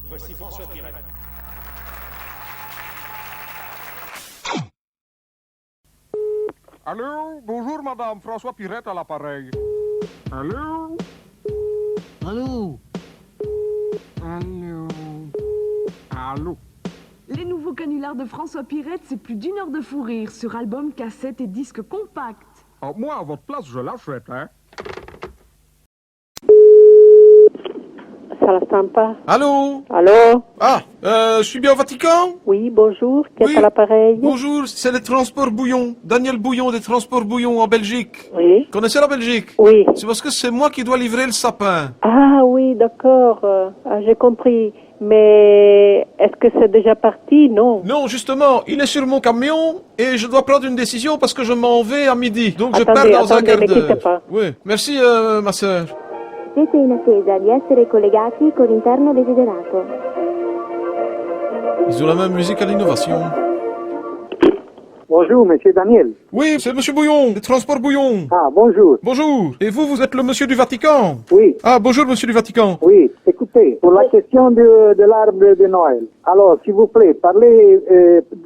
Voici François Pirette. Allô, bonjour madame, François Pirette à l'appareil. Allô? Allô? Allô? Allô? Les nouveaux canulars de François Pirette, c'est plus d'1 heure de fou rire sur album, cassette et disque compact. Ah, moi, à votre place, je l'achète, hein. Sala Stampa. Allô? Allô? Ah, je suis bien au Vatican? Oui, bonjour. Qui est Oui. à l'appareil? Bonjour, c'est les transports Bouillon. Daniel Bouillon des transports Bouillon en Belgique. Oui. Connaissez la Belgique? Oui. C'est parce que c'est moi qui dois livrer le sapin. Ah oui, d'accord. J'ai compris. Mais est-ce que c'est déjà parti? Non. Non, justement, il est sur mon camion et je dois prendre une décision parce que je m'en vais à midi. Donc je Attendez, pars dans un quart ne quittez d'heure. pas. Oui, merci ma sœur. Siete in attesa di essere collegati con interno desiderato. Ils ont la même musique à l'innovation. Bonjour, monsieur Daniel. Oui, c'est monsieur Bouillon, des transports Bouillon. Ah, bonjour. Bonjour. Et vous êtes le monsieur du Vatican? Oui, Ah, bonjour monsieur du Vatican. oui. Écoutez, pour la question de l'arbre de Noël. Alors, s'il vous plaît, parlez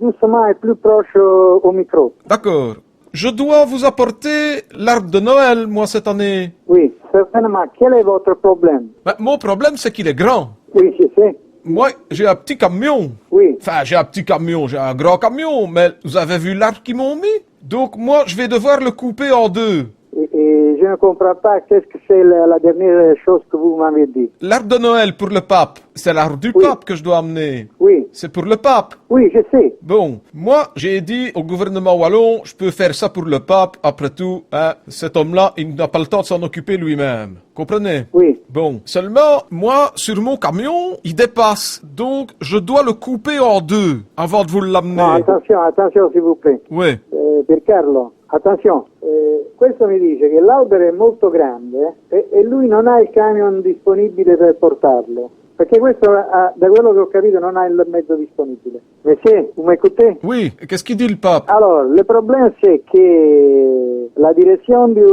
doucement et plus proche au micro. D'accord. Je dois vous apporter l'arbre de Noël, moi, cette année. Oui, certainement. Quel est votre problème? Ben, mon problème, c'est qu'il est grand. Oui, je sais. Moi, j'ai un petit camion. Oui. Enfin, j'ai un petit camion, j'ai un grand camion, mais vous avez vu l'arbre qu'ils m'ont mis? Donc, moi, je vais devoir le couper en deux. Et je ne comprends pas qu'est-ce que c'est la dernière chose que vous m'avez dit. L'arbre de Noël pour le pape, c'est l'arbre du Oui. pape que je dois amener. Oui, C'est pour le pape. oui, je sais. Bon, moi, j'ai dit au gouvernement wallon, je peux faire ça pour le pape. Après tout, hein, cet homme-là, il n'a pas le temps de s'en occuper lui-même. Comprenez? Oui. Bon, seulement, moi, sur mon camion, il dépasse. Donc, je dois le couper en deux avant de vous No, l'amener. attenzione, s'il vous plaît. Oui. Piercarlo, attenzione. Questo mi dice che l'albero è molto grande e lui non ha il camion disponibile per portarlo. Perché questo, da quello che ho capito, non ha il mezzo disponibile. Monsieur, vous m'écoutez? Oui, qu'est-ce qu'il dit le pape? Alors, le problème, c'est que la direction du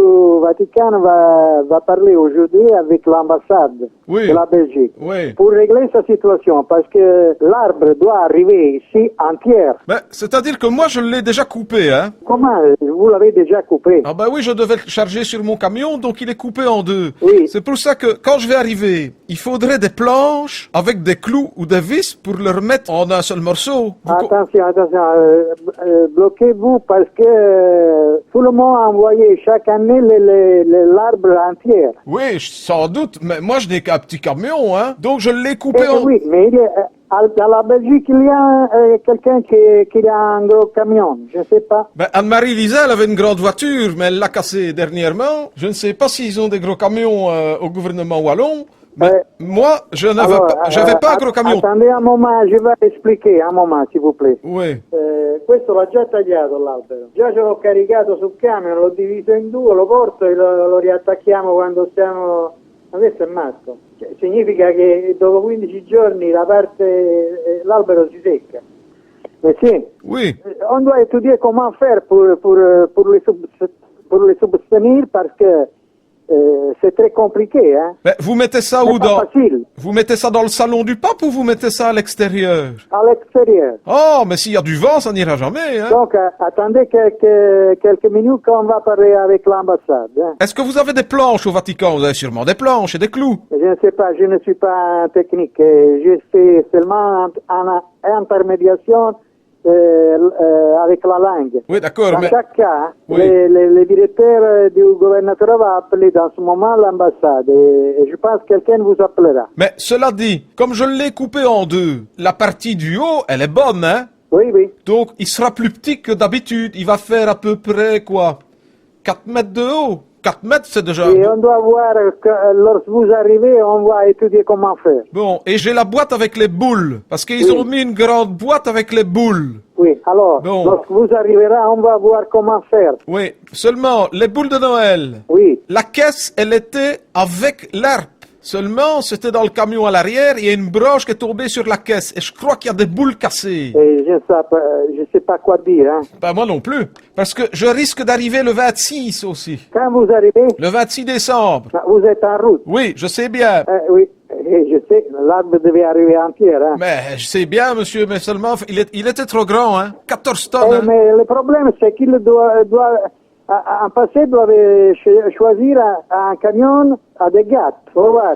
Vatican va parler aujourd'hui avec l'ambassade Oui. de la Belgique Oui. pour régler sa situation, parce que l'arbre doit arriver ici entière. Ben, c'est-à-dire que moi, je l'ai déjà coupé, hein? Comment vous l'avez déjà coupé? Ah ben oui, je devais le charger sur mon camion, donc il est coupé en deux. Oui. C'est pour ça que quand je vais arriver, il faudrait des planches avec des clous ou des vis pour le remettre en un seul morceau. Attention, bloquez-vous parce que tout le monde a envoyé chaque année l'arbre entier. Oui, sans doute, mais moi je n'ai qu'un petit camion, hein. Donc je l'ai coupé en... Oui, mais dans la Belgique, il y a quelqu'un qui a un gros camion, je ne sais pas. Ben, Anne-Marie Lisa, elle avait une grande voiture, mais elle l'a cassée dernièrement. Je ne sais pas s'ils ont des gros camions au gouvernement wallon. Mais moi, je n'avais pas un gros camion. Attendez un moment, je vais expliquer un moment, s'il vous plaît. Oui. Questo l'ho già tagliato l'albero. Già ce l'ho caricato sul camion, l'ho diviso in due, lo porto e lo riattacchiamo quando stiamo... Ma questo è matto. Cioè, significa che dopo 15 giorni l'albero si secca. Monsieur, Oui. on doit étudier comment faire pour les soutenir parce que c'est très compliqué, hein. Ben, vous mettez ça où C'est pas dans... facile. Vous mettez ça dans le salon du pape ou vous mettez ça à l'extérieur? À l'extérieur. Oh, mais s'il y a du vent, ça n'ira jamais, hein. Donc, attendez quelques minutes qu'on va parler avec l'ambassade. Hein. Est-ce que vous avez des planches au Vatican? Vous avez sûrement des planches et des clous. Je ne sais pas, je ne suis pas un technique. Je fais seulement en intermédiation avec la langue. Oui, d'accord, Dans mais... chaque cas, Oui. le directeur du gouvernement va appeler dans ce moment l'ambassade et je pense que quelqu'un vous appellera. Mais cela dit, comme je l'ai coupé en deux, la partie du haut, elle est bonne, hein? Oui, oui. Donc, il sera plus petit que d'habitude. Il va faire à peu près, quoi, 4 mètres de haut. 4 mètres, c'est déjà... Et on doit voir que lorsque vous arrivez, on va étudier comment faire. Bon, et j'ai la boîte avec les boules. Parce qu'ils Oui. ont mis une grande boîte avec les boules. Oui, alors, Bon. lorsque vous arriverez, on va voir comment faire. Oui, seulement, les boules de Noël. Oui. La caisse, elle était avec l'arbre. Seulement, c'était dans le camion à l'arrière, il y a une broche qui est tombée sur la caisse. Et je crois qu'il y a des boules cassées. Et je sais pas quoi dire, hein. Ben, moi non plus. Parce que je risque d'arriver le 26 aussi. Quand vous arrivez, Le 26 décembre. vous êtes en route. Oui, je sais bien. Oui. je sais, l'arbre devait arriver entier. Hein. Mais je sais bien, monsieur, mais seulement, il était trop grand, hein. 14 tonnes, hein. Mais le problème, c'est qu'il en passé, doit choisir un camion à des gars. Faut voir.